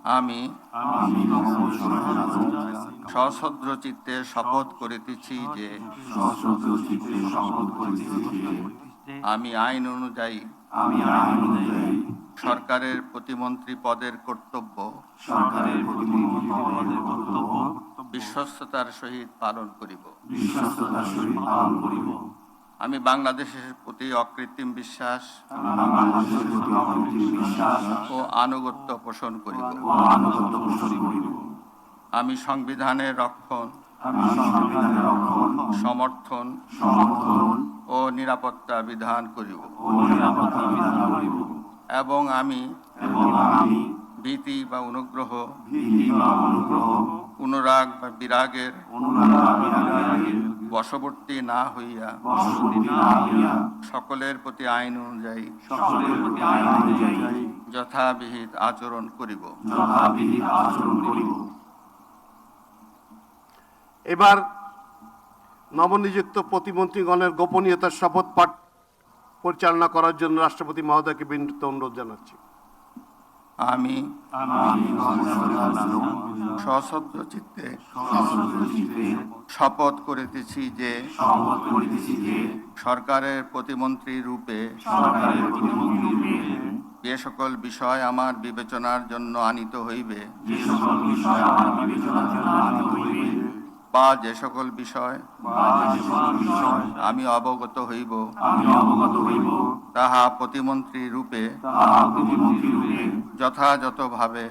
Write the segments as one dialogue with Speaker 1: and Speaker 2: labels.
Speaker 1: আমি সশ্রদ্ধ চিত্তে শপথ করিতেছি যে আমি আইন অনুযায়ী সরকারের প্রতিমন্ত্রী পদের কর্তব্য বিশ্বস্ততার সহিত পালন করিব। আমি বাংলাদেশের প্রতি অকৃত্রিম বিশ্বাস ও আনুগত্য পোষণ করিব। আমি সংবিধানের রক্ষণ, সমর্থন ও নিরাপত্তা বিধান করিব এবং আমি ভীতি বা অনুগ্রহ, অনুরাগ বা বিরাগের বশবর্তী না হইয়া সকলের প্রতি আইন অনুযায়ী যথাবিহিত আচরণ করিব।
Speaker 2: এবার নবনিযুক্ত প্রতিমন্ত্রীগণের গোপনীয়তার শপথ পাঠ পরিচালনা করার জন্য রাষ্ট্রপতি মহোদয়কে বিনীত অনুরোধ জানাচ্ছি।
Speaker 1: আমি সশ্রদ্ধ চিত্তে শপথ করিতেছি যে সরকারের প্রতিমন্ত্রী রূপে যে সকল বিষয় আমার বিবেচনার জন্য আনিত হইবে বা যে সকল বিষয় আমি অবগত হইব তাহা প্রতিমন্ত্রী রূপে যথাযথভাবে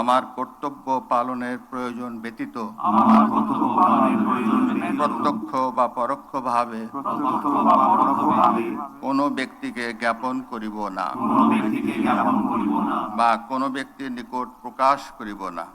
Speaker 1: আমার কর্তব্য পালনের প্রয়োজন ব্যতীত প্রত্যক্ষ বা পরোক্ষভাবে কোনো ব্যক্তিকে জ্ঞাপন করিব না বা কোনো ব্যক্তির নিকট প্রকাশ করিব না।